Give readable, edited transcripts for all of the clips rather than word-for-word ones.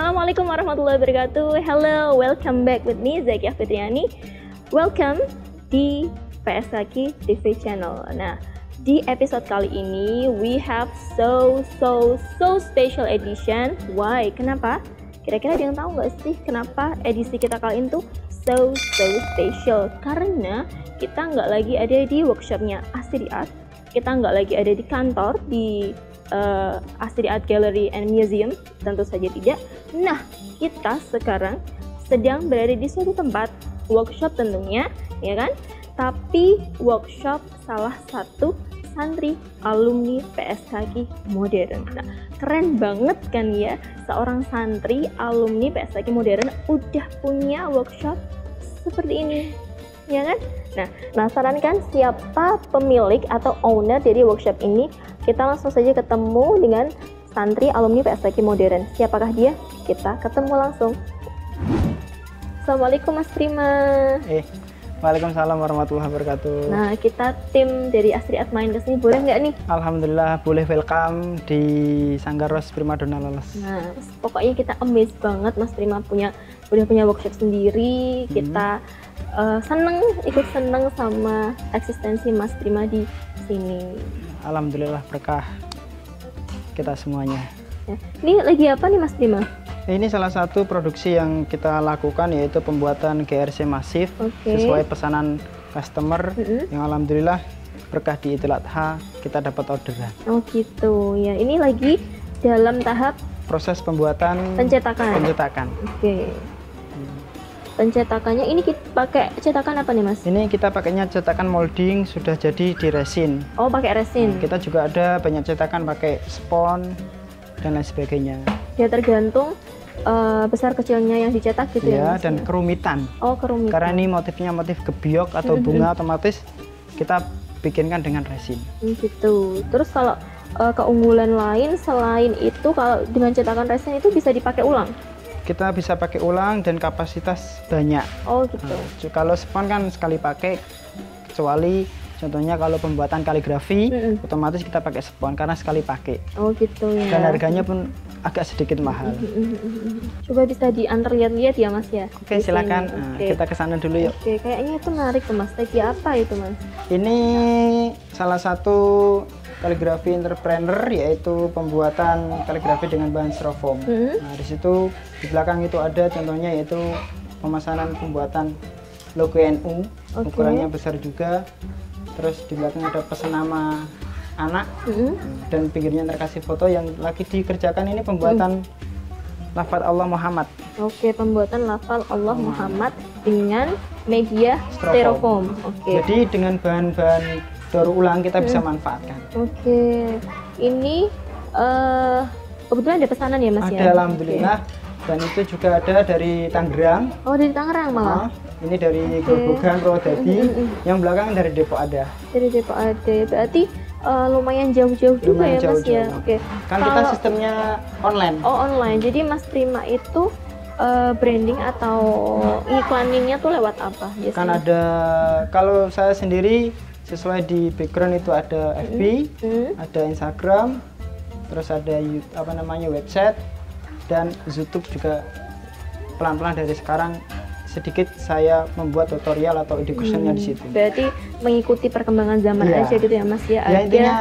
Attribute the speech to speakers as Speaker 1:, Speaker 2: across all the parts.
Speaker 1: Assalamualaikum warahmatullahi wabarakatuh. Hello, welcome back with me Zakia Fitriani. Welcome di PSKI TV channel. Nah, di episode kali ini we have so special edition. Why? Kenapa? Kira-kira ada yang tahu nggak sih kenapa edisi kita kali ini tuh so special? Karena kita nggak lagi ada di workshopnya Asri Art, kita nggak lagi ada di kantor di Asri Art Gallery and Museum, tentu saja tidak. Nah, kita sekarang sedang berada di suatu tempat workshop tentunya, ya kan? Tapi workshop salah satu santri alumni PSKI Modern. Nah, keren banget kan ya, seorang santri alumni PSKI Modern udah punya workshop seperti ini, ya kan? Nah, penasaran kan siapa pemilik atau owner dari workshop ini? Kita langsung saja ketemu dengan santri alumni PSKI Modern. Siapakah dia? Kita ketemu langsung. Assalamualaikum Mas Prima.
Speaker 2: Waalaikumsalam warahmatullahi wabarakatuh.
Speaker 1: Nah, kita tim dari Asri Art main kesini, boleh nggak nih?
Speaker 2: Alhamdulillah boleh, welcome di Sanggar Ros Primadona Lolos.
Speaker 1: Nah, pokoknya kita amazed banget Mas Prima udah punya workshop sendiri. Kita ikut seneng sama eksistensi Mas Prima di sini.
Speaker 2: Alhamdulillah berkah kita semuanya.
Speaker 1: Ya. Ini lagi apa nih Mas Prima?
Speaker 2: Ini salah satu produksi yang kita lakukan, yaitu pembuatan GRC masif sesuai pesanan customer yang alhamdulillah berkah di Idul Adha kita dapat orderan.
Speaker 1: Oh gitu ya, ini lagi dalam tahap
Speaker 2: proses pembuatan
Speaker 1: pencetakan. Oke. Pencetakannya ini kita pakai cetakan apa nih Mas?
Speaker 2: Ini kita pakainya cetakan molding sudah jadi di resin.
Speaker 1: Oh, pakai resin.
Speaker 2: Kita juga ada banyak cetakan pakai spon dan lain sebagainya.
Speaker 1: Ya tergantung besar kecilnya yang dicetak gitu ya Mas,
Speaker 2: dan kerumitan.
Speaker 1: Oh, kerumitan.
Speaker 2: Karena ini motifnya motif gebyok atau bunga, otomatis kita bikinkan dengan resin.
Speaker 1: Gitu. Terus kalau keunggulan lain selain itu, kalau dengan cetakan resin itu bisa dipakai ulang?
Speaker 2: Kita bisa pakai ulang dan kapasitas banyak.
Speaker 1: Oh gitu.
Speaker 2: Nah, kalau spon kan sekali pakai, kecuali contohnya kalau pembuatan kaligrafi, otomatis kita pakai spon karena sekali pakai.
Speaker 1: Oh gitu ya.
Speaker 2: Dan harganya pun agak sedikit mahal.
Speaker 1: Coba bisa diantar lihat-lihat ya Mas ya.
Speaker 2: Oke, silakan. Nah, kita ke sana dulu yuk.
Speaker 1: Oke, kayaknya itu menarik tuh Mas. Lagi apa itu Mas?
Speaker 2: Ini salah satu kaligrafi entrepreneur, yaitu pembuatan kaligrafi dengan bahan styrofoam. Nah, di situ di belakang itu ada contohnya, yaitu pemesanan pembuatan logo NU, ukurannya besar juga. Terus di belakang ada pesan nama anak, dan pinggirnya terkasih foto yang lagi dikerjakan. Ini pembuatan lafal Allah Muhammad. Oke,
Speaker 1: pembuatan lafal Allah Muhammad dengan media styrofoam. Oke.
Speaker 2: Jadi dengan bahan-bahan daur ulang kita bisa manfaatkan.
Speaker 1: Oke. Ini kebetulan ada pesanan ya Mas?
Speaker 2: Ada, alhamdulillah. Dan itu juga ada dari Tangerang.
Speaker 1: Oh, dari Tangerang malah.
Speaker 2: Ini dari Grobogan, Purwodadi. Yang belakang dari Depok ada.
Speaker 1: Dari Depok ada. Berarti lumayan jauh-jauh juga ya Mas ya. Oke.
Speaker 2: Kan kita sistemnya online.
Speaker 1: Oh, online. Jadi Mas Prima itu branding atau iklaninnya tuh lewat apa biasanya?
Speaker 2: Kan ada, kalau saya sendiri sesuai di background itu ada FB, ada Instagram, terus ada website, dan YouTube juga. Pelan-pelan dari sekarang sedikit saya membuat tutorial atau educationnya di situ.
Speaker 1: Berarti mengikuti perkembangan zaman aja gitu ya Mas ya.
Speaker 2: Ya, intinya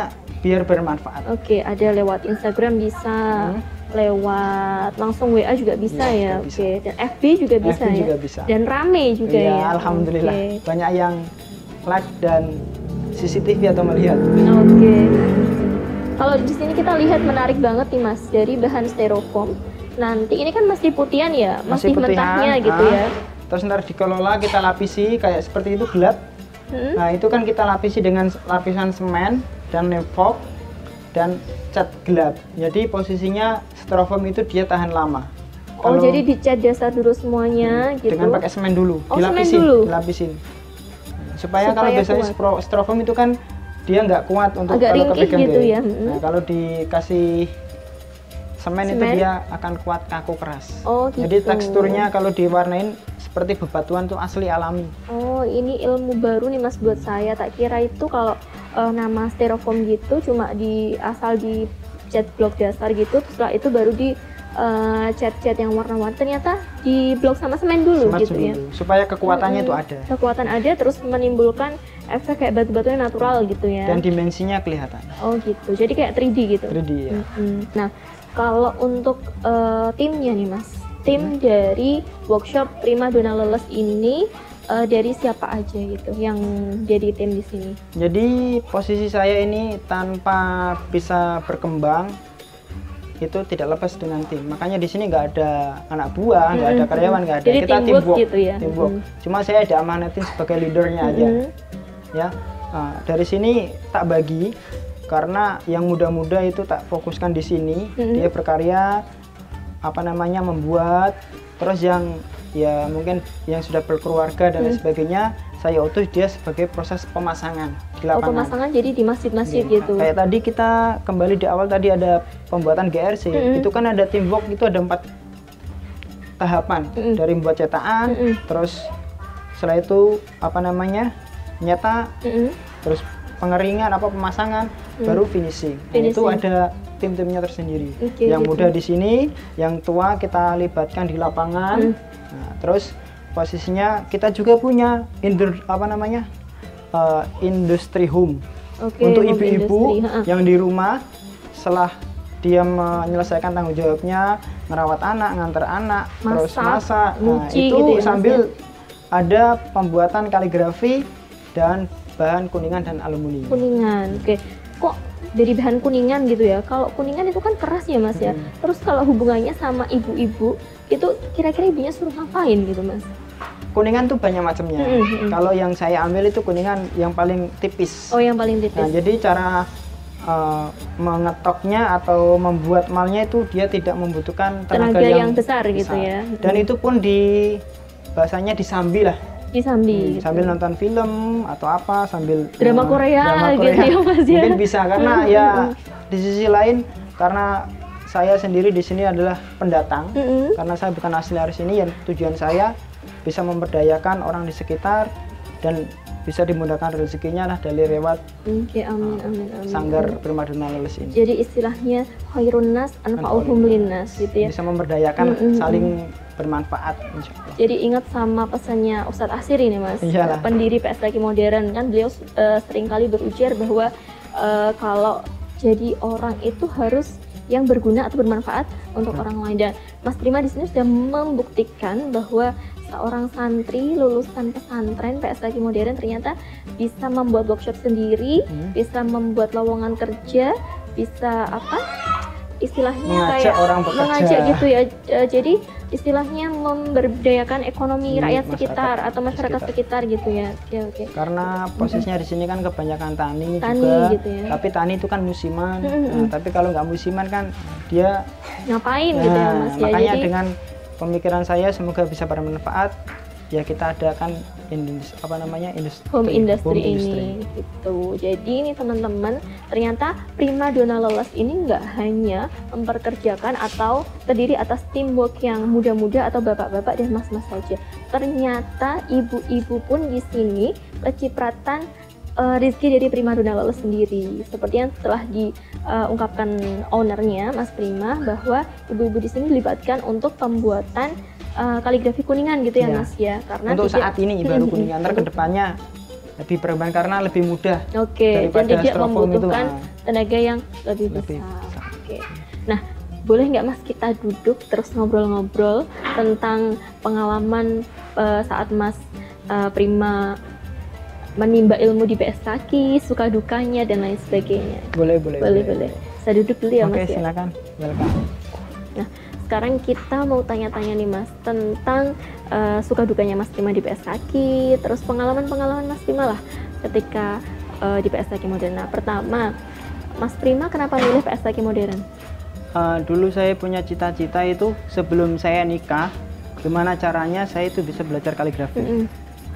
Speaker 2: biar bermanfaat.
Speaker 1: Oke, ada lewat Instagram bisa, lewat langsung WA juga bisa ya. Oke, dan FB juga bisa
Speaker 2: FB
Speaker 1: ya.
Speaker 2: Juga bisa.
Speaker 1: Dan rame juga ya.
Speaker 2: Alhamdulillah. Banyak yang like dan CCTV atau melihat.
Speaker 1: Oke. Kalau di sini kita lihat menarik banget nih Mas, dari bahan styrofoam. Nanti ini kan masih putihan ya, masih mentahnya gitu ya.
Speaker 2: Terus ntar dikelola kita lapisi kayak seperti itu gelap. Nah, itu kan kita lapisi dengan lapisan semen dan nevok dan cat gelap. Jadi posisinya styrofoam itu dia tahan lama.
Speaker 1: Oh, jadi dicat dasar dulu semuanya gitu.
Speaker 2: Dengan pakai semen dulu, dilapisin. Supaya kalau biasanya styrofoam itu kan dia nggak kuat untuk
Speaker 1: agak
Speaker 2: kalau
Speaker 1: kepegang gitu ya.
Speaker 2: Nah, kalau dikasih semen itu dia akan kuat, kaku, keras.
Speaker 1: Oh, gitu.
Speaker 2: Jadi teksturnya kalau diwarnain seperti bebatuan tuh asli alami.
Speaker 1: Oh, ini ilmu baru nih Mas buat saya. Tak kira itu kalau nama styrofoam gitu cuma asal di cat blok dasar gitu, setelah itu baru di cat-cat yang warna-warni ternyata diblok sama semen dulu gitu ya.
Speaker 2: Supaya kekuatannya itu ada.
Speaker 1: Kekuatan ada, terus menimbulkan efek kayak batu-batunya natural gitu ya.
Speaker 2: Dan dimensinya kelihatan.
Speaker 1: Oh gitu, jadi kayak 3D gitu.
Speaker 2: 3D ya.
Speaker 1: Nah, kalau untuk timnya nih Mas, tim dari workshop Prima Donna Leles ini dari siapa aja gitu yang jadi tim di sini?
Speaker 2: Jadi posisi saya ini tanpa bisa berkembang itu tidak lepas dengan tim. Makanya di sini nggak ada anak buah, nggak ada karyawan, nggak ada.
Speaker 1: Jadi
Speaker 2: kita teamwork
Speaker 1: gitu ya.
Speaker 2: Teamwork. Cuma saya diamanatin sebagai leadernya aja. Ya, dari sini tak bagi karena yang muda-muda itu tak fokuskan di sini. Dia berkarya, membuat. Terus yang ya mungkin yang sudah berkeluarga dan lain sebagainya, saya utus dia sebagai proses pemasangan di lapangan.
Speaker 1: Pemasangan jadi di masjid-masjid gitu.
Speaker 2: Kayak tadi kita kembali di awal tadi ada pembuatan GRC, itu kan ada teamwork, itu ada 4 tahapan. Dari membuat cetakan, terus setelah itu nyetak, terus pengeringan pemasangan, baru finishing. Nah, itu ada tim-timnya tersendiri. Yang muda di sini, yang tua kita libatkan di lapangan. Nah, terus posisinya kita juga punya industri home untuk ibu-ibu yang di rumah setelah dia menyelesaikan tanggung jawabnya merawat anak, nganter anak, terus masak. Nah, itu gitu ya, sambil ada pembuatan kaligrafi dan bahan kuningan dan aluminium.
Speaker 1: Kuningan, oke. Kok dari bahan kuningan gitu ya? Kalau kuningan itu kan keras ya Mas ya. Terus kalau hubungannya sama ibu-ibu itu kira-kira ibunya suruh ngapain gitu Mas?
Speaker 2: Kuningan tuh banyak macamnya. Kalau yang saya ambil itu kuningan yang paling tipis.
Speaker 1: Oh, yang paling tipis.
Speaker 2: Nah, jadi cara mengetoknya atau membuat malnya itu dia tidak membutuhkan tenaga yang
Speaker 1: besar gitu ya.
Speaker 2: Dan itu pun bahasanya disambi lah.
Speaker 1: Disambi.
Speaker 2: Sambil nonton film atau sambil
Speaker 1: drama Korea gitu ya Mas ya.
Speaker 2: Mungkin bisa karena ya di sisi lain karena saya sendiri di sini adalah pendatang. Karena saya bukan asli dari sini, yang tujuan saya bisa memberdayakan orang di sekitar dan bisa dimudahkan rezekinya lah dari lewat
Speaker 1: amin.
Speaker 2: Sanggar Prima Donna Leles ini.
Speaker 1: Jadi istilahnya khairun nas anfa'uhum linnas gitu ya.
Speaker 2: Bisa memberdayakan, saling bermanfaat insyaallah.
Speaker 1: Jadi ingat sama pesannya Ustadz Asir ini Mas.
Speaker 2: Iyalah.
Speaker 1: Pendiri PSKI Modern kan beliau seringkali berujar bahwa kalau jadi orang itu harus yang berguna atau bermanfaat untuk orang lain, dan Mas Prima di sini sudah membuktikan bahwa seorang santri lulusan pesantren PSKI Modern ternyata bisa membuat workshop sendiri, bisa membuat lowongan kerja, bisa istilahnya
Speaker 2: mengajak
Speaker 1: kayak
Speaker 2: orang bekerja,
Speaker 1: mengajak gitu ya. Jadi istilahnya memberdayakan ekonomi rakyat sekitar atau masyarakat sekitar gitu ya. Oke.
Speaker 2: Karena posisinya di sini kan kebanyakan tani juga,
Speaker 1: gitu ya.
Speaker 2: Tapi tani itu kan musiman. Nah, tapi kalau nggak musiman kan dia
Speaker 1: ngapain gitu ya Mas ya.
Speaker 2: Makanya
Speaker 1: jadi,
Speaker 2: dengan pemikiran saya semoga bisa bermanfaat. Ya kita adakan
Speaker 1: home industry ini gitu. Jadi ini teman-teman, ternyata Prima Donna Leles ini nggak hanya memperkerjakan atau terdiri atas teamwork yang muda-muda atau bapak-bapak dan mas-mas saja. Ternyata ibu-ibu pun di sini kecipratan rezeki dari Prima Donna Leles sendiri. Seperti yang telah diungkapkan ownernya Mas Prima, bahwa ibu-ibu di sini dilibatkan untuk pembuatan kaligrafi kuningan gitu ya Mas ya. Karena
Speaker 2: untuk saat ini baru kuningan, ntar kedepannya lebih berkembang karena lebih mudah.
Speaker 1: Dan tidak membutuhkan tenaga yang lebih besar. Oke. Nah, boleh nggak Mas kita duduk terus ngobrol-ngobrol tentang pengalaman saat Mas Prima menimba ilmu di PSKI, suka dukanya dan lain sebagainya.
Speaker 2: Boleh.
Speaker 1: Saya duduk dulu ya Mas.
Speaker 2: Oke, silakan. Welcome.
Speaker 1: Nah, sekarang kita mau tanya-tanya nih Mas tentang suka dukanya Mas Prima di PSKI, terus pengalaman-pengalaman Mas Prima lah ketika di PSKI Modern. Nah, pertama, Mas Prima kenapa milih PSKI Modern?
Speaker 2: Dulu saya punya cita-cita itu sebelum saya nikah, gimana caranya saya itu bisa belajar kaligrafi.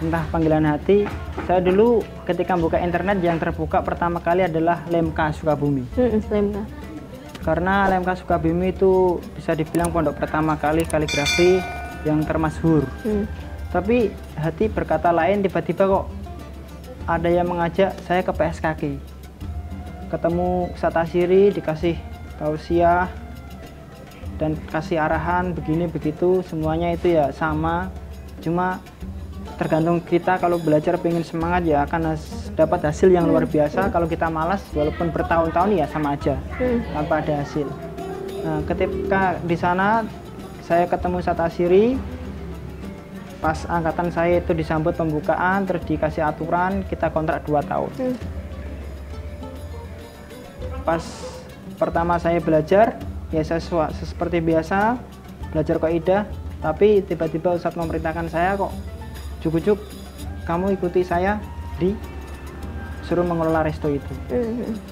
Speaker 2: Entah panggilan hati. Saya dulu ketika buka internet yang terbuka pertama kali adalah Lemka Sukabumi.
Speaker 1: Lemka.
Speaker 2: Karena LMK Sukabumi itu bisa dibilang pondok pertama kali kaligrafi yang termasyhur. Tapi hati berkata lain, tiba-tiba kok ada yang mengajak saya ke PSKI. Ketemu Ustadz Asiri, dikasih tausiah, dan kasih arahan begini begitu, semuanya itu ya sama. Cuma tergantung kita, kalau belajar pengen semangat ya akan dapat hasil yang luar biasa. Kalau kita malas walaupun bertahun-tahun ya sama aja tanpa ada hasil. Nah, ketika di sana saya ketemu Ustadz Asiri, pas angkatan saya itu disambut pembukaan, terus dikasih aturan kita kontrak 2 tahun. Pas pertama saya belajar, ya saya seperti biasa belajar kaidah, tapi tiba-tiba Ustadz memerintahkan saya, kok Juk, kamu ikuti saya di suruh mengelola resto itu.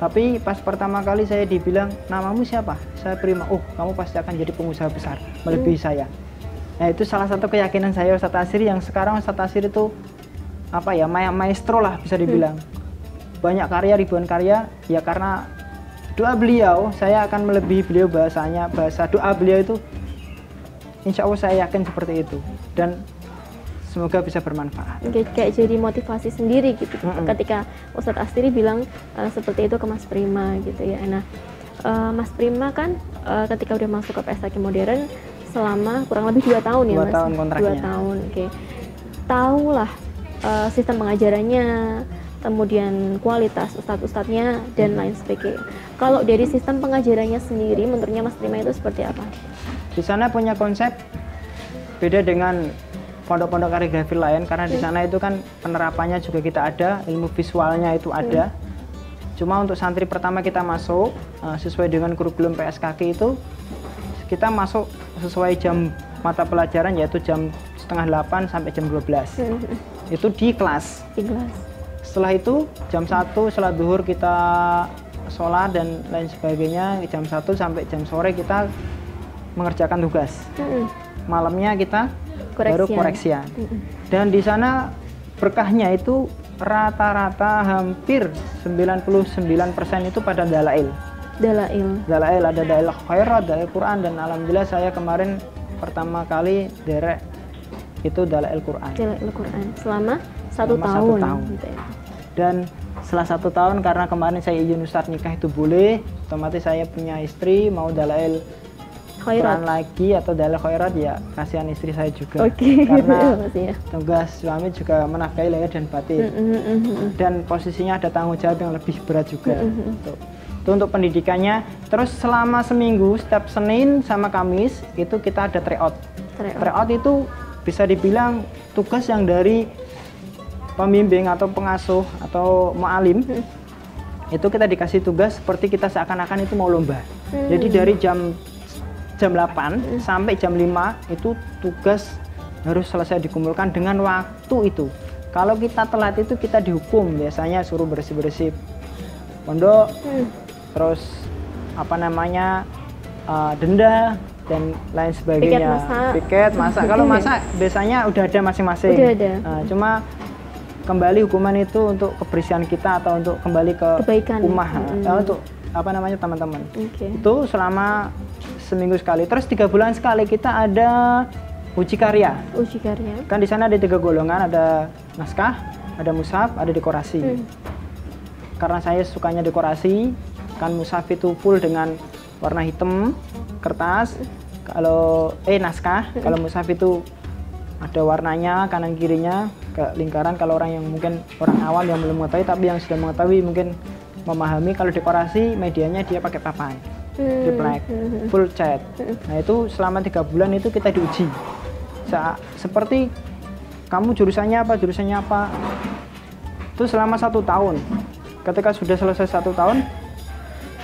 Speaker 2: Tapi pas pertama kali saya dibilang, namamu siapa? Saya Prima. Oh, kamu pasti akan jadi pengusaha besar, melebihi saya. Nah, itu salah satu keyakinan saya Ustadz Asiri, yang sekarang Ustadz Asiri itu apa ya, maestro lah bisa dibilang. Banyak karya, ribuan karya, ya karena doa beliau, saya akan melebihi beliau. Bahasa doa beliau itu insya Allah saya yakin seperti itu, dan semoga bisa bermanfaat.
Speaker 1: Kayak jadi motivasi sendiri gitu. Ketika Ustadz Asiri bilang seperti itu ke Mas Prima gitu ya. Nah, Mas Prima kan ketika udah masuk ke PSAK Modern selama kurang lebih 2 tahun ya Mas?
Speaker 2: 2 tahun kontraknya.
Speaker 1: 2 tahun, oke. Tahulah sistem pengajarannya, kemudian kualitas ustadz-ustadznya dan lain sebagainya. Kalau dari sistem pengajarannya sendiri, menurutnya Mas Prima itu seperti apa?
Speaker 2: Di sana punya konsep beda dengan pondok-pondok kaligrafi lain, karena di sana itu kan penerapannya juga kita ada, ilmu visualnya itu ada. Cuma untuk santri pertama kita masuk sesuai dengan kurikulum PSKK itu, kita masuk sesuai jam mata pelajaran, yaitu jam 7:30 sampai jam 12. Itu di kelas. Setelah itu jam 1 setelah zuhur kita sholat dan lain sebagainya, jam 1 sampai jam sore kita mengerjakan tugas. Malamnya kita baru koreksian. Dan di sana berkahnya itu rata-rata hampir 99% itu pada dalail. Dalail, ada dalail khairat, dalail Quran, dan alhamdulillah saya kemarin pertama kali derek itu dalail Quran. Dalail Quran selama 1 tahun. Gitu ya. Dan setelah 1 tahun, karena kemarin saya izin Ustadz nikah itu boleh, otomatis saya punya istri mau dalail Quran lagi atau dalail khairat, ya kasihan istri saya juga. Karena tugas suami juga menafkahi lahir dan batin. Dan posisinya ada tanggung jawab yang lebih berat juga. Itu untuk pendidikannya. Terus selama seminggu, setiap Senin sama Kamis itu kita ada tryout. Tryout itu bisa dibilang tugas yang dari pembimbing atau pengasuh atau mu'alim. Itu kita dikasih tugas seperti kita seakan-akan itu mau lomba. Jadi dari jam 8 sampai jam 5 itu tugas harus selesai dikumpulkan dengan waktu itu. Kalau kita telat itu kita dihukum, biasanya suruh bersih-bersih pondok, terus apa namanya denda dan lain sebagainya. Piket masak. Kalau masak biasanya udah ada masing-masing. Cuma kembali hukuman itu untuk kebersihan kita atau untuk kembali ke kebaikan rumah, untuk apa namanya teman-teman. Itu selama seminggu sekali. Terus 3 bulan sekali kita ada uji karya. Kan di sana ada 3 golongan, ada naskah, ada mushaf, ada dekorasi. Karena saya sukanya dekorasi, kan mushaf itu full dengan warna hitam kertas. Kalau naskah, kalau mushaf itu ada warnanya kanan kirinya ke lingkaran. Kalau orang yang mungkin orang awam yang belum mengetahui, tapi yang sudah mengetahui mungkin memahami. Kalau dekorasi medianya dia pakai papan triplek full cat. Nah itu selama 3 bulan itu kita diuji seperti kamu jurusannya apa. Itu selama 1 tahun. Ketika sudah selesai 1 tahun,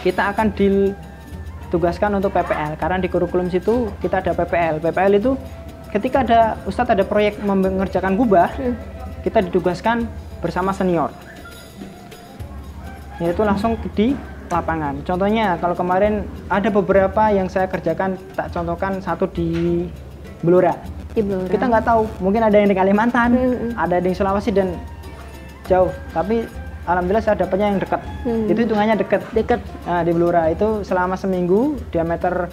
Speaker 2: kita akan ditugaskan untuk PPL, karena di kurikulum situ kita ada PPL. PPL itu ketika ada Ustadz ada proyek mengerjakan kubah, kita ditugaskan bersama senior, yaitu langsung di lapangan. Contohnya kalau kemarin ada beberapa yang saya kerjakan, tak contohkan satu di Blora. Kita nggak tahu, mungkin ada yang di Kalimantan, ada di Sulawesi dan jauh, tapi alhamdulillah saya dapatnya yang dekat. Itu hitungannya dekat. Nah, di Blora itu selama seminggu diameter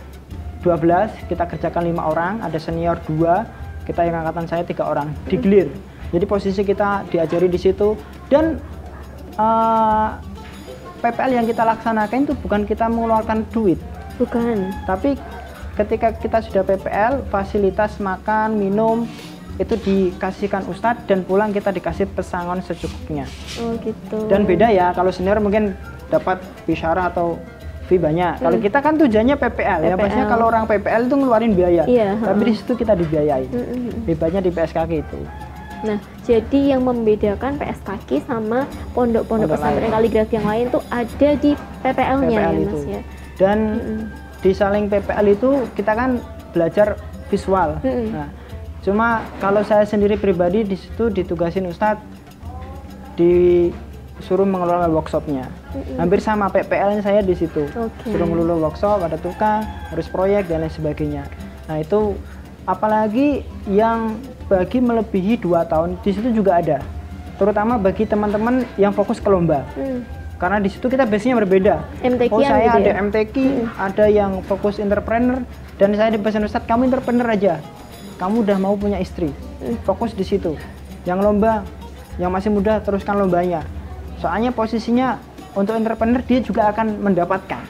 Speaker 2: 12 kita kerjakan 5 orang, ada senior 2, kita yang angkatan saya 3 orang, digilir. Jadi posisi kita diajari di situ, dan PPL yang kita laksanakan itu bukan kita mengeluarkan duit, tapi ketika kita sudah PPL, fasilitas makan, minum itu dikasihkan Ustadz dan pulang kita dikasih pesangon secukupnya.
Speaker 1: Oh gitu.
Speaker 2: Dan beda ya, kalau senior mungkin dapat bisyarah atau fee banyak. Kalau kita kan tujuannya PPL. Ya pastinya kalau orang PPL itu ngeluarin biaya.
Speaker 1: Iya,
Speaker 2: tapi di situ kita dibiayai. Hebatnya di PSKK itu.
Speaker 1: Nah, jadi yang membedakan PSKK sama pondok-pondok pesantren kaligrafi yang lain tuh ada di PPL-nya ya Mas ya.
Speaker 2: Dan di saling PPL itu kita kan belajar visual. Nah, cuma kalau saya sendiri pribadi di situ ditugasin Ustadz disuruh mengelola workshopnya. Hampir sama PPL saya di situ. Suruh ngelola workshop, ada tukang, harus proyek dan lain sebagainya. Nah, itu apalagi yang bagi melebihi 2 tahun di situ juga ada. Terutama bagi teman-teman yang fokus ke lomba. Karena di situ kita base-nya berbeda. Oh, saya
Speaker 1: gitu
Speaker 2: ada MTQ, ada yang fokus entrepreneur, dan saya dipesan Ustadz, kamu entrepreneur aja. Kamu udah mau punya istri, fokus di situ. Yang lomba, yang masih muda teruskan lombanya. Soalnya posisinya untuk entrepreneur dia juga akan mendapatkan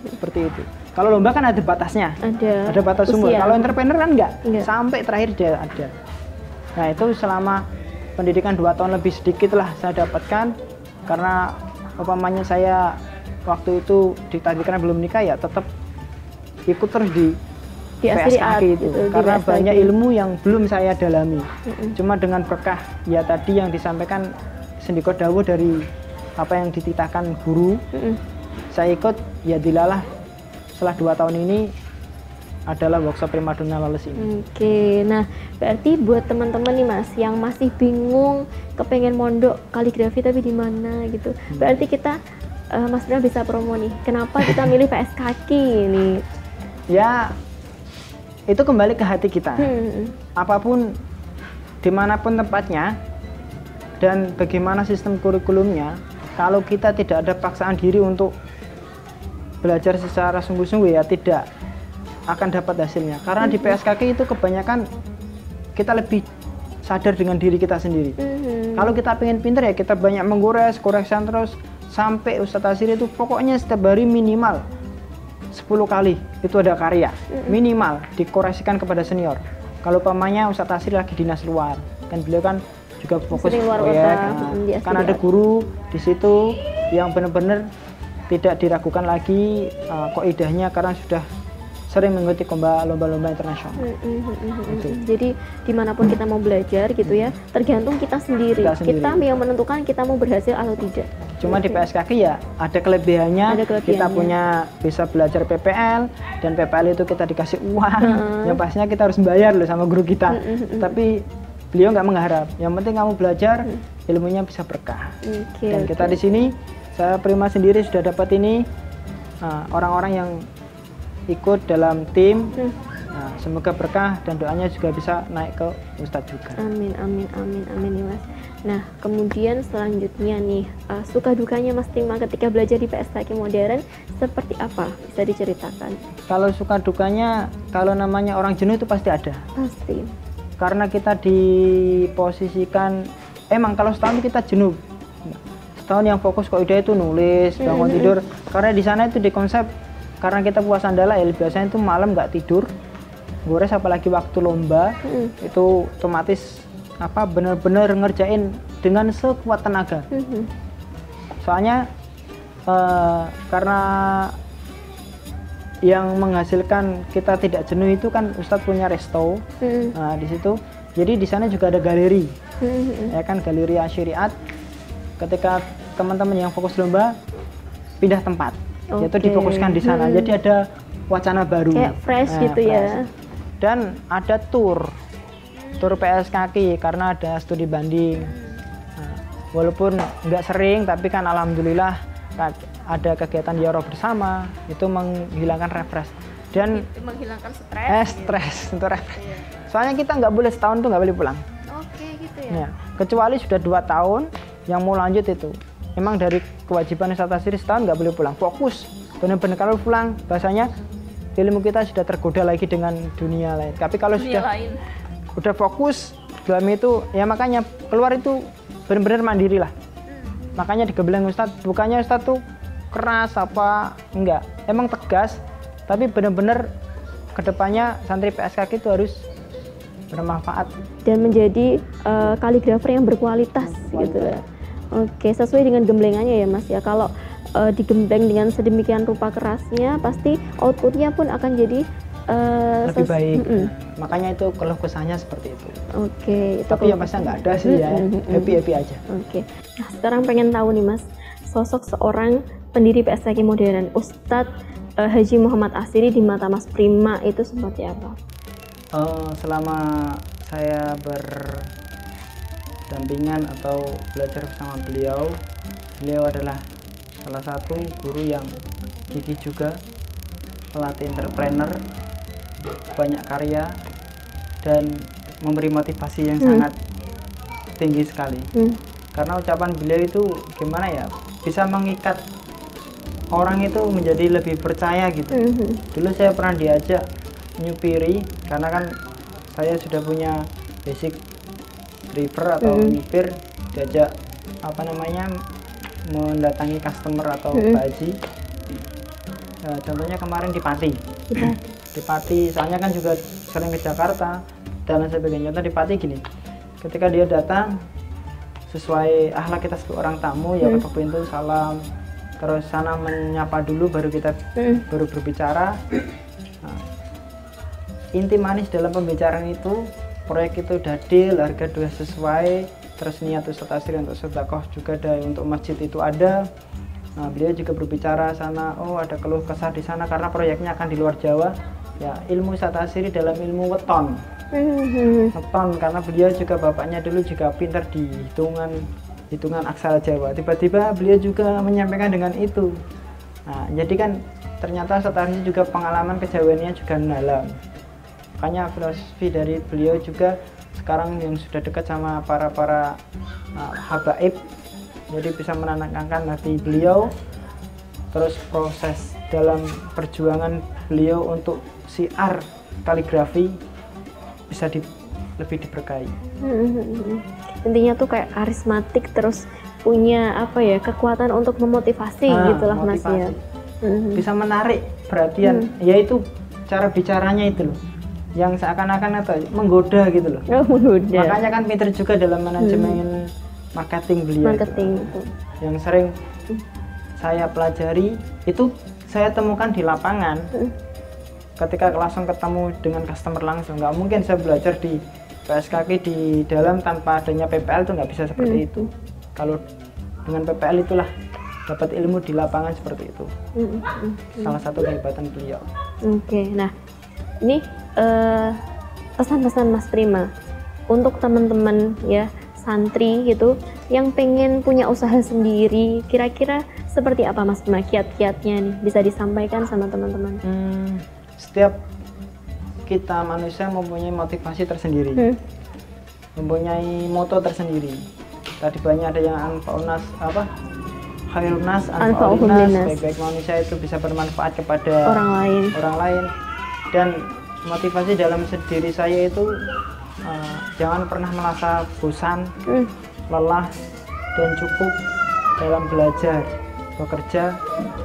Speaker 2: seperti itu. Kalau lomba kan ada batasnya, ada batas umur. Kalau entrepreneur kan enggak, sampai terakhir dia ada. Nah itu selama pendidikan 2 tahun lebih sedikit lah saya dapatkan, karena umpamanya saya waktu itu ditakdirkan belum nikah ya tetap ikut terus di PSKK itu gitu, karena banyak ilmu yang belum saya dalami. Cuma dengan berkah ya tadi yang disampaikan Sendiko Dawuh dari apa yang dititahkan guru, saya ikut ya dilalah setelah 2 tahun ini adalah workshop Primadona Lolos ini.
Speaker 1: Oke, nah berarti buat teman-teman nih Mas yang masih bingung kepengen mondok kaligrafi tapi di mana gitu, berarti kita Mas Bram bisa promo nih, kenapa kita milih PSKK ini?
Speaker 2: Ya itu kembali ke hati kita. Apapun dimanapun tempatnya dan bagaimana sistem kurikulumnya, kalau kita tidak ada paksaan diri untuk belajar secara sungguh-sungguh ya tidak akan dapat hasilnya. Karena di PSKK itu kebanyakan kita lebih sadar dengan diri kita sendiri. Kalau kita pengen pinter ya kita banyak menggores, koreksian terus sampai Ustadz Asiri itu pokoknya setiap hari minimal 10 kali itu ada karya minimal dikoreksikan kepada senior. Kalau pamannya Ustadz Asiri lagi dinas luar, kan beliau kan juga fokus proyek. Kan ada guru di situ yang benar-benar tidak diragukan lagi kaidahnya karena sudah sering mengikuti lomba-lomba internasional.
Speaker 1: Jadi dimanapun kita mau belajar gitu ya, tergantung kita sendiri. Kita yang menentukan kita mau berhasil atau tidak.
Speaker 2: Cuma di PSKK ya ada kelebihannya. Kita punya bisa belajar PPL dan PPL itu kita dikasih uang. Yang pastinya kita harus bayar loh sama guru kita. Tapi beliau nggak mengharap. Yang penting kamu belajar, ilmunya bisa berkah. Dan kita di sini, saya Prima sendiri sudah dapat ini orang-orang yang ikut dalam tim. Nah, semoga berkah dan doanya juga bisa naik ke Ustadz juga.
Speaker 1: Amin amin amin amin nih Mas. Nah kemudian selanjutnya nih suka dukanya Mas Prima ketika belajar di PSKK modern seperti apa, bisa diceritakan?
Speaker 2: Kalau suka dukanya, kalau namanya orang jenuh itu pasti ada.
Speaker 1: Pasti.
Speaker 2: Karena kita diposisikan, emang kalau setahun kita jenuh. Setahun yang fokus kaidah itu nulis, bangun tidur. Karena di sana itu di konsep karena kita puasa dalail biasanya itu malam nggak tidur, gores apalagi waktu lomba itu otomatis benar-benar ngerjain dengan sekuat tenaga. Soalnya karena yang menghasilkan kita tidak jenuh itu kan Ustadz punya resto. Nah di situ jadi di sana juga ada galeri, ya kan, galeri syariat. Ketika teman-teman yang fokus lomba pindah tempat, yaitu difokuskan di sana. Jadi ada wacana baru.
Speaker 1: Kayak fresh gitu fresh. Ya.
Speaker 2: Dan ada tur PSKK karena ada studi banding. Nah, walaupun nggak sering, tapi kan alhamdulillah ada kegiatan dialog bersama, itu menghilangkan refresh dan
Speaker 1: itu menghilangkan stres.
Speaker 2: Stres untuk refresh. Soalnya kita nggak boleh setahun tuh nggak boleh pulang.
Speaker 1: Gitu ya.
Speaker 2: Kecuali sudah 2 tahun yang mau lanjut itu. Memang dari kewajiban Ustadz Asiri setahun nggak boleh pulang, fokus benar-benar. Kalau pulang bahasanya ilmu kita sudah tergoda lagi dengan dunia lain. Tapi kalau udah fokus dalam itu ya makanya keluar itu benar-benar mandiri lah. Makanya digebelang Ustadz, bukannya Ustadz tuh keras apa enggak, emang tegas, tapi benar-benar kedepannya santri PSKK itu harus bermanfaat
Speaker 1: dan menjadi kaligrafer yang berkualitas gitu ya. Oke, sesuai dengan gemblengannya ya Mas ya. Kalau digembleng dengan sedemikian rupa kerasnya, pasti outputnya pun akan jadi
Speaker 2: lebih baik. Makanya itu keluh kesahnya seperti itu.
Speaker 1: Oke.
Speaker 2: Tapi yang pasti nggak ada sih ya, happy aja.
Speaker 1: Oke. Nah, sekarang pengen tahu nih Mas, sosok seorang pendiri PSKK modern, Ustadz Haji Muhammad Asiri di mata Mas Prima itu seperti apa?
Speaker 2: Selama saya berdampingan atau belajar bersama beliau adalah salah satu guru yang gigih juga, pelatih entrepreneur, banyak karya, dan memberi motivasi yang sangat tinggi sekali. Karena ucapan beliau itu gimana ya, bisa mengikat orang itu menjadi lebih percaya gitu. Dulu saya pernah diajak nyupiri, karena kan saya sudah punya basic driver atau nyupir, diajak mendatangi customer atau Pak Haji. Contohnya kemarin di Pati. Di Pati, soalnya kan juga sering ke Jakarta dan sebagainya. Contoh di Pati gini, ketika dia datang sesuai akhlak kita sebagai orang tamu, ya ketuk pintu salam, terus sana menyapa dulu, baru kita baru berbicara. Nah, inti manis dalam pembicaraan itu, proyek itu udah deal, harga sudah sesuai, terus niat Ustadz Asiri untuk sedekah juga ada, untuk masjid itu ada. Nah, beliau juga berbicara sana, oh ada keluh kesah di sana karena proyeknya akan di luar Jawa. Ya, ilmu Ustadz Asiri dalam ilmu weton. Weton, karena beliau juga bapaknya dulu juga pintar di hitungan aksara Jawa. Tiba-tiba beliau juga menyampaikan dengan itu. Nah, jadi kan ternyata Ustadz Asiri juga pengalaman kejawaannya juga dalam. Makanya filosofi dari beliau juga sekarang yang sudah dekat sama para habaib, jadi bisa menenangkan hati beliau. Terus proses dalam perjuangan beliau untuk syiar kaligrafi bisa lebih diberkahi.
Speaker 1: Intinya tuh kayak karismatik, terus punya kekuatan untuk memotivasi gitulah Mas ya.
Speaker 2: Bisa menarik perhatian, yaitu cara bicaranya itu loh, yang seakan-akan menggoda gitu loh. Menggoda. Makanya kan pinter juga dalam manajemen marketing beliau. Itu. Yang sering saya pelajari itu saya temukan di lapangan. Ketika langsung ketemu dengan customer langsung, nggak mungkin saya belajar di PSKK di dalam tanpa adanya PPL, itu nggak bisa seperti itu. Kalau dengan PPL itulah dapat ilmu di lapangan seperti itu. Salah satu kehebatan beliau.
Speaker 1: Oke, nah ini pesan-pesan Mas Prima untuk teman-teman ya, santri gitu yang pengen punya usaha sendiri, kira-kira seperti apa Mas Prima kiat-kiatnya nih, bisa disampaikan sama teman-teman?
Speaker 2: Setiap kita manusia mempunyai motivasi tersendiri, mempunyai moto tersendiri. Tadi banyak ada yang anfa'unas khairunas anfa'ulinas, baik-baik manusia itu bisa bermanfaat kepada orang lain. Dan motivasi dalam diri saya itu jangan pernah merasa bosan, lelah, dan cukup dalam belajar, bekerja,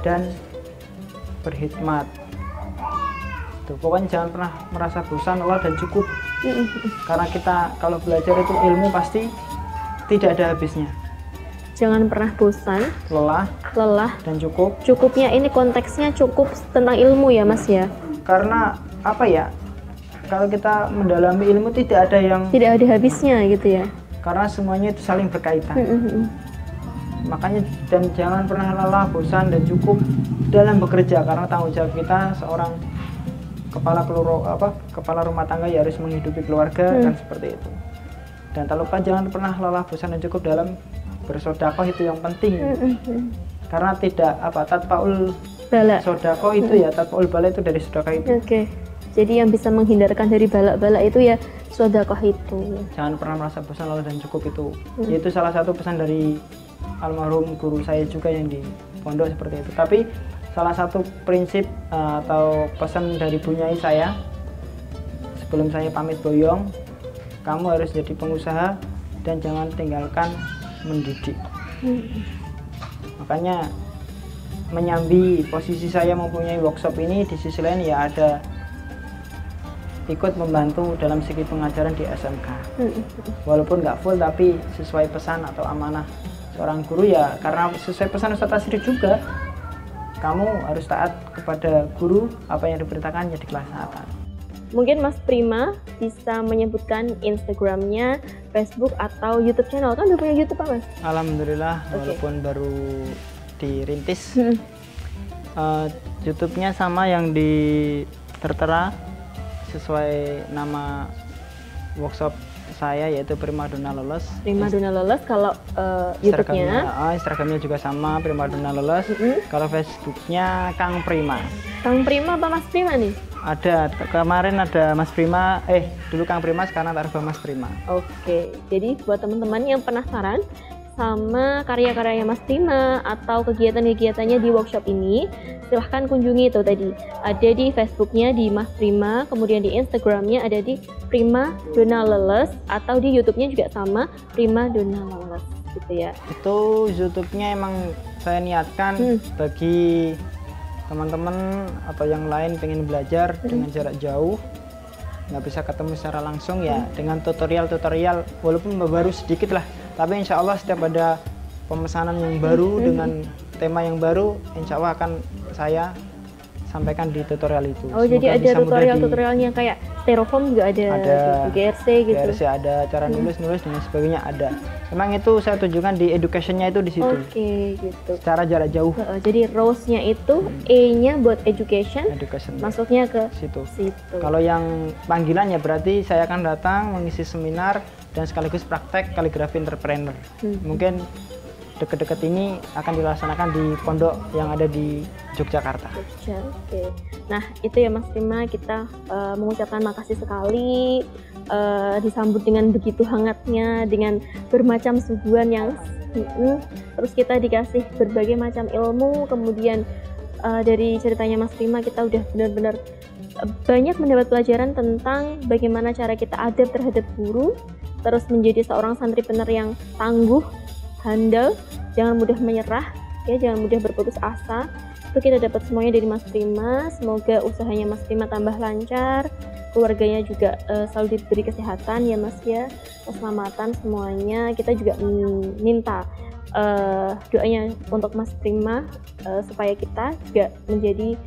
Speaker 2: dan berkhidmat. Pokoknya jangan pernah merasa bosan, lelah, dan cukup. Karena kita kalau belajar itu ilmu pasti tidak ada habisnya.
Speaker 1: Jangan pernah bosan, lelah,
Speaker 2: dan cukup.
Speaker 1: Cukupnya ini konteksnya cukup tentang ilmu ya Mas ya.
Speaker 2: Karena kalau kita mendalami ilmu tidak ada
Speaker 1: habisnya gitu ya.
Speaker 2: Karena semuanya itu saling berkaitan. Makanya dan jangan pernah lelah, bosan, dan cukup dalam bekerja, karena tanggung jawab kita seorang kepala rumah tangga ya harus menghidupi keluarga, kan seperti itu. Dan tak lupa jangan pernah lelah, bosan, dan cukup dalam bersedekah, itu yang penting. Karena tidak tatpaul bala sedekah itu ya, tatpaul bala itu dari sedekah itu. Jadi yang bisa menghindarkan dari bala-bala itu ya sedekah itu. Jangan pernah merasa bosan, lelah, dan cukup itu. Itu salah satu pesan dari almarhum guru saya juga yang di pondok seperti itu. Tapi salah satu prinsip atau pesan dari bunyai saya sebelum saya pamit boyong, kamu harus jadi pengusaha dan jangan tinggalkan mendidik. Makanya menyambi posisi saya mempunyai workshop ini, di sisi lain ya ada ikut membantu dalam segi pengajaran di SMK. Walaupun nggak full, tapi sesuai pesan atau amanah seorang guru ya, karena sesuai pesan Ustadz Tasrif juga, kamu harus taat kepada guru, apa yang diperintahkan ya dilaksanakan.
Speaker 1: Mungkin Mas Prima bisa menyebutkan Instagramnya, Facebook, atau YouTube channel. Kan udah punya YouTube Pak Mas?
Speaker 2: Alhamdulillah, walaupun baru dirintis. YouTube-nya sama yang di tertera sesuai nama workshop saya, yaitu Primadona Lolos.
Speaker 1: Primadona Lolos. Kalau YouTube-nya?
Speaker 2: Instagramnya juga sama, Primadona Lolos. Kalau Facebooknya Kang Prima.
Speaker 1: Kang Prima apa Mas Prima nih?
Speaker 2: Ada, kemarin ada Mas Prima, dulu Kang Prima, sekarang tak rubah Mas Prima.
Speaker 1: Oke, jadi buat teman-teman yang penasaran sama karya-karyanya Mas Prima atau kegiatan-kegiatannya di workshop ini, silahkan kunjungi itu tadi. Ada di Facebooknya di Mas Prima, kemudian di Instagramnya ada di Primadona Lolos, atau di YouTube-nya juga sama, Primadona Lolos gitu ya.
Speaker 2: Itu YouTube-nya emang saya niatkan bagi teman-teman atau yang lain pengen belajar dengan jarak jauh, nggak bisa ketemu secara langsung ya, dengan tutorial-tutorial walaupun baru sedikit lah, tapi insya Allah setiap ada pemesanan yang baru dengan tema yang baru, insya Allah akan saya sampaikan di tutorial itu.
Speaker 1: Oh, semoga jadi ada tutorial-tutorialnya kayak Styrofoam juga ada gitu, GRC gitu.
Speaker 2: GRC ada, cara nulis dan sebagainya ada. Memang itu saya tunjukkan di education-nya itu di situ.
Speaker 1: Oke, gitu.
Speaker 2: Secara jarak jauh.
Speaker 1: Jadi rows-nya itu E-nya buat education. Masuknya ke situ.
Speaker 2: Kalau yang panggilannya berarti saya akan datang mengisi seminar dan sekaligus praktek kaligrafi entrepreneur. Mungkin dekat-dekat ini akan dilaksanakan di pondok yang ada di Yogyakarta.
Speaker 1: Oke. Nah, itu ya Mas Prima, kita mengucapkan makasih sekali, disambut dengan begitu hangatnya, dengan bermacam suguhan yang terus kita dikasih berbagai macam ilmu, kemudian dari ceritanya Mas Prima kita udah benar-benar banyak mendapat pelajaran tentang bagaimana cara kita adab terhadap guru, terus menjadi seorang santripreneur yang tangguh, handal, jangan mudah menyerah, ya, jangan mudah berputus asa. Itu kita dapat semuanya dari Mas Prima. Semoga usahanya Mas Prima tambah lancar, keluarganya juga selalu diberi kesehatan ya Mas ya, keselamatan semuanya. Kita juga minta doanya untuk Mas Prima supaya kita juga menjadi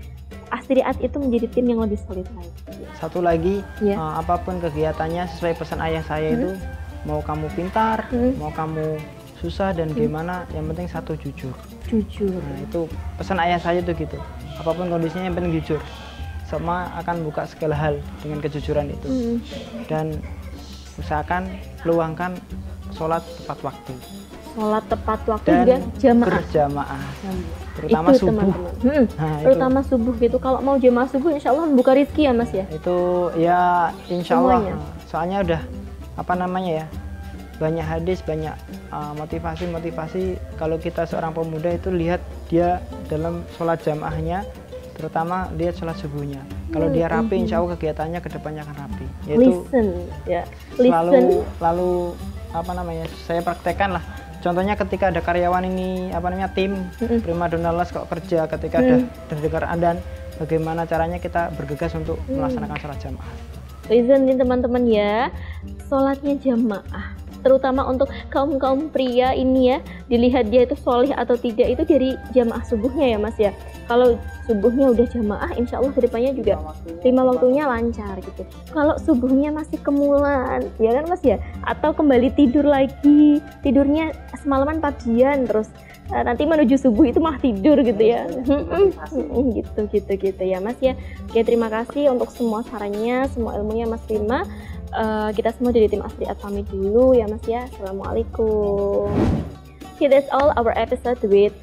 Speaker 1: Asriat itu menjadi tim yang lebih solid lagi.
Speaker 2: Satu lagi, apapun kegiatannya sesuai pesan ayah saya itu, mau kamu pintar, mau kamu susah dan gimana, yang penting satu jujur. Nah, itu pesan ayah saya tuh gitu. Apapun kondisinya yang penting jujur. Semua akan buka segala hal dengan kejujuran itu. Dan usahakan luangkan sholat tepat waktu.
Speaker 1: Sholat tepat waktu
Speaker 2: dan
Speaker 1: juga jamaah.
Speaker 2: Berjamaah. Terutama
Speaker 1: itu,
Speaker 2: subuh.
Speaker 1: Nah, terutama itu. Subuh gitu. Kalau mau jamaah subuh, insya Allah membuka rezeki ya Mas ya.
Speaker 2: Itu ya insya Allah. Soalnya udah ya. Banyak hadis, banyak motivasi. Kalau kita seorang pemuda itu lihat dia dalam sholat jamaahnya, terutama dia sholat subuhnya. Kalau dia rapi, insya Allah kegiatannya kedepannya akan rapi. Yaitu selalu saya praktekkan lah. Contohnya ketika ada karyawan ini tim Primadona Lolos kok kerja, ketika ada dengar adzan, bagaimana caranya kita bergegas untuk melaksanakan sholat jamaah.
Speaker 1: Listen nih teman-teman ya, sholatnya jamaah, terutama untuk kaum pria ini ya, dilihat dia itu solih atau tidak itu dari jamaah subuhnya ya Mas ya. Kalau subuhnya udah jamaah, insya Allah kedepannya juga 5 waktunya lancar gitu. Kalau subuhnya masih kemulan, ya kan Mas ya, atau kembali tidur lagi, tidurnya semalaman pagian terus nanti menuju subuh itu malah tidur gitu ya. gitu ya Mas ya. Oke, terima kasih untuk semua sarannya, semua ilmunya Mas Prima. Kita semua dari tim Asriat pamit dulu ya Mas ya. Assalamualaikum. Okay, that's all our episode with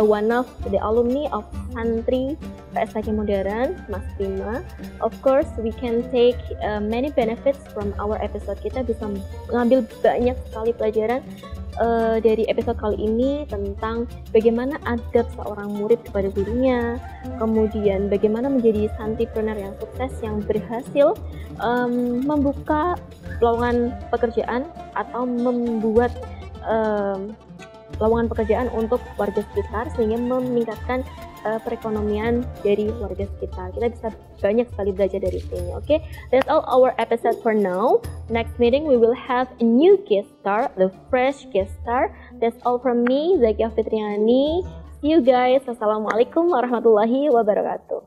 Speaker 1: one of the alumni of Santri PSKG Modern, Mas Prima. Of course, we can take many benefits from our episode. Kita bisa mengambil banyak sekali pelajaran dari episode kali ini tentang bagaimana adab seorang murid kepada gurunya, kemudian bagaimana menjadi santripreneur yang sukses, yang berhasil membuka lowongan pekerjaan atau membuat lowongan pekerjaan untuk warga sekitar sehingga meningkatkan perekonomian dari warga sekitar. Kita bisa banyak sekali belajar dari sini. Okay, that's all our episode for now. Next meeting we will have a new guest star, the fresh guest star. That's all from me, Zakia Fitriani. See you guys. Assalamualaikum warahmatullahi wabarakatuh.